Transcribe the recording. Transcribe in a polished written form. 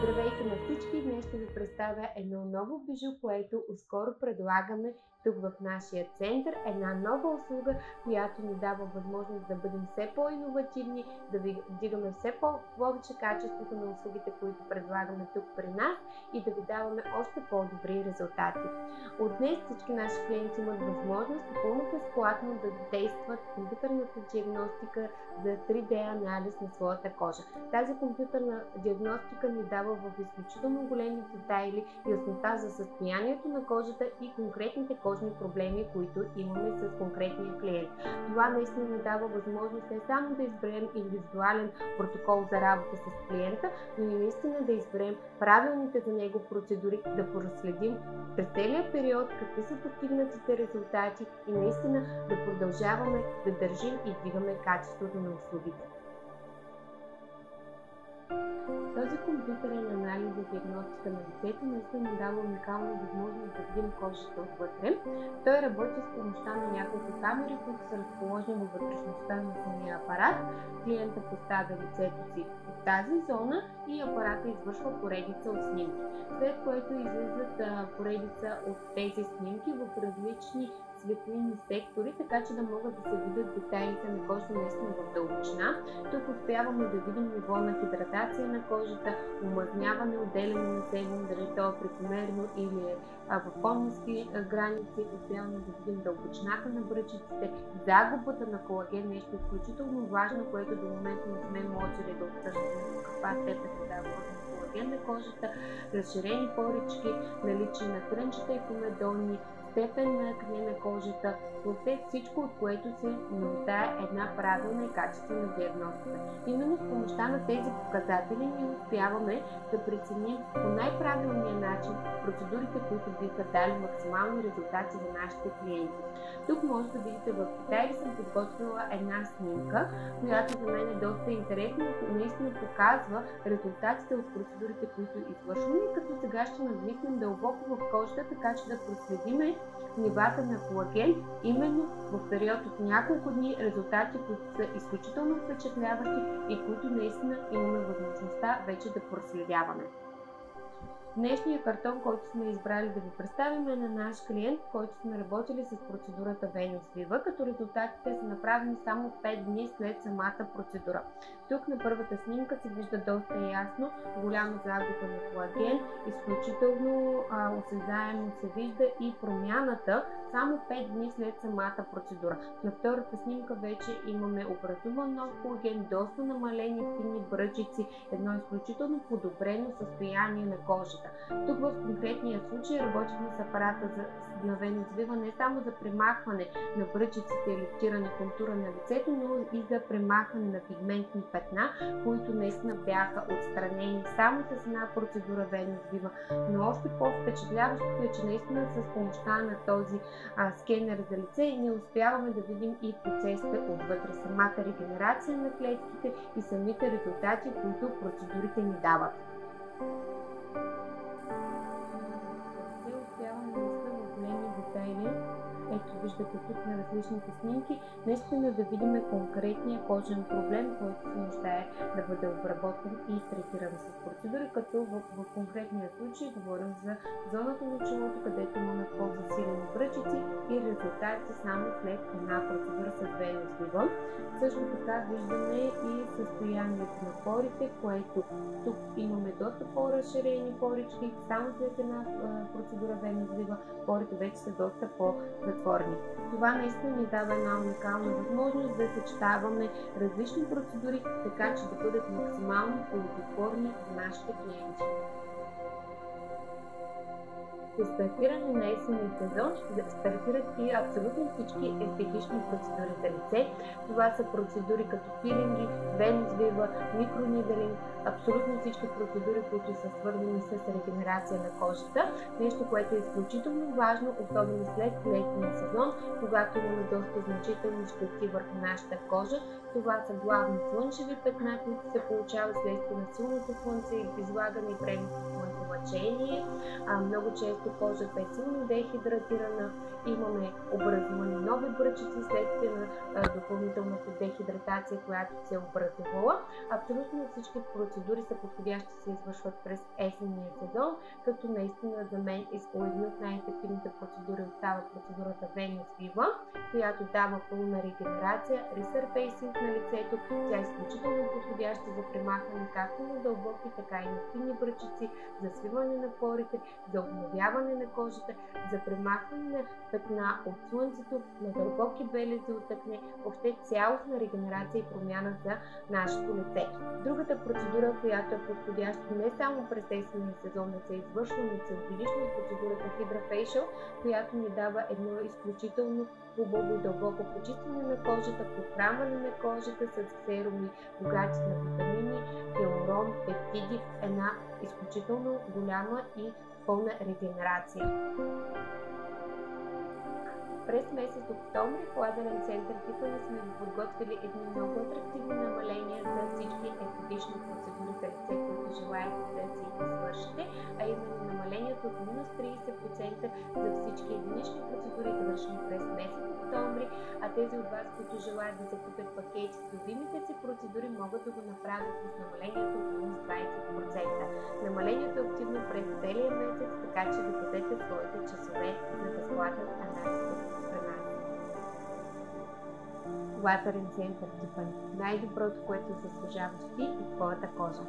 Здравейте на всички! Днес ще ви представя едно ново бижу, което скоро предлагаме тук в нашия център. Една нова услуга, която ни дава възможност да бъдем все по-иновативни, да вдигаме все повече качеството на услугите, които предлагаме тук при нас и да ви даваме още по-добри резултати. От днес всички наши клиенти имат възможност напълно безплатно да действат компютърната диагностика за 3D анализ на своята кожа. Тази компютърна диагностика ни дава в изключително големи детайли яснота за състоянието на кожата и конкретните кожни проблеми, които имаме с конкретния клиент. Това наистина ни дава възможност не само да изберем индивидуален протокол за работа с клиента, но и наистина да изберем правилните за него процедури, да проследим през целия период какви са постигнатите резултати и наистина да продължаваме да държим и вдигаме качеството на услугите. Този компютърен анализ за диагностика на лицето наистина дава уникална възможност да видим кожата отвътре. Той работи с помощта на няколко камери, които са разположени във вътрешността на самия апарат. Клиента поставя лицето си в тази зона и апарата извършва поредица от снимки, след което излизат поредица от тези снимки в различни светлинни сектори, така че да могат да се видят детайлите на кожата наистина в дълбочина. Тук успяваме да видим ниво на хидратация на кожата, омазняване, отделяне на себум, дали то е прекомерно или е в по-ниски граници. Успяваме да видим дълбочината на бръчиците, загубата на колаген, нещо изключително важно, което до момента не сме можели да обсъждаме в каква степен да дава колаген на кожата, разширени порички, наличие на крънчета и комедони, степен на акне на кожата, въобще всичко, от което се нуждае една правилна и качествена диагностика. Именно с помощта на тези показатели ние успяваме да преценим по най-правилния начин процедурите, които биха дали максимални резултати за нашите клиенти. Тук може да видите в детайли съм подготвила една снимка, която за мен е доста интересна и наистина показва резултатите от процедурите, които извършваме, като сега ще надникнем дълбоко в кожата, така че да проследиме нивата на колаген именно в период от няколко дни, резултати, които са изключително впечатляващи и които наистина имаме възможността вече да проследяваме. Днешния картон, който сме избрали да ви представим, е на наш клиент, който сме работили с процедурата Venus Viva, като резултатите са направени само 5 дни след самата процедура. Тук на първата снимка се вижда доста ясно голяма загуба на колаген, изключително осезаемо се вижда и промяната само 5 дни след самата процедура. На втората снимка вече имаме образуван нов колаген, доста намалени финни бръчици, едно изключително подобрено състояние на кожата. Тук в конкретния случай работихме с апарата на Venus Viva не само за премахване на бръчиците и лифтиране контура на лицето, но и за премахване на пигментни петна, които наистина бяха отстранени само с една процедура Venus Viva. Но още по-впечатляващото е, че наистина с помощта на този скенер за лице ние успяваме да видим и процесите отвътре, самата регенерация на клетките и самите резултати, които процедурите ни дават. Ето виждате тук на различните снимки, наистина да видим конкретния кожен проблем, който се нуждае да бъде обработен и третиран с процедури, като в конкретния случай говорим за зоната на челото, където имаме по-засилени бръчици и резултати само след една процедура с Venus Viva. Също така виждаме и състоянието на порите, което тук имаме доста по-разширени порички, само след една процедура Venus Viva порите вече са доста по-затворени. Това наистина ни дава една уникална възможност да съчетаваме различни процедури, така че да бъдат максимално ползотворни за нашите клиенти. С стартиране на есенния сезон ще стартират и абсолютно всички естетични процедури за лице. Това са процедури като пилинги, Venus Viva, микрониделинг, абсолютно всички процедури, които са свързани с регенерация на кожата. Нещо, което е изключително важно, особено след летния сезон, когато имаме доста значителни щети върху нашата кожа. Това са главно слънчеви петна, които се получават следствие на силното слънце, излагане и пренос на слънцелъчение. Много често чиято кожата е силно дехидратирана, имаме образуване нови бръчици следствие на допълнителната дехидратация, която се е образувала. Абсолютно всички процедури са подходящи да се извършват през есенния сезон, като наистина за мен една от най-ефективните процедури остава процедурата Venus Viva, която дава пълна регенерация, ресърфейсинг на лицето. Тя е изключително подходяща за премахване както на дълбоки, така и на фини бръчици, за свиване на порите, за обновяване на кожата, за премахване на петна от слънцето, на дълбоки белези от акне, въобще цялостна регенерация и промяна за нашето лице. Другата процедура, която е подходяща не само през есенния сезон да се извършва, но целогодишно е процедурата Hydra Facial, която ни дава едно изключително хубаво и дълбоко почистване на кожата, подхранване на кожата с серуми, богати на витамини, хиалурон, пептиди, една изключително голяма и пълна регенерация. През месец октомври в Лазерен център Тифани сме ви подготвили едни много атрактивни намаления за всички естетични процедури за лице, които желаете да си извършите, а именно намалението от минус 30% за всички единични процедури, завършени през месец октомври, а тези от вас, които желаят да закупят пакети с любимите си процедури, могат да го направят с намалението от минус 20%. Намалението е активно през целия месец, така че запазете своите часове за безплатен анализ. Лазерен център Тифани. Най-доброто, което заслужаваш ти и твоята кожа.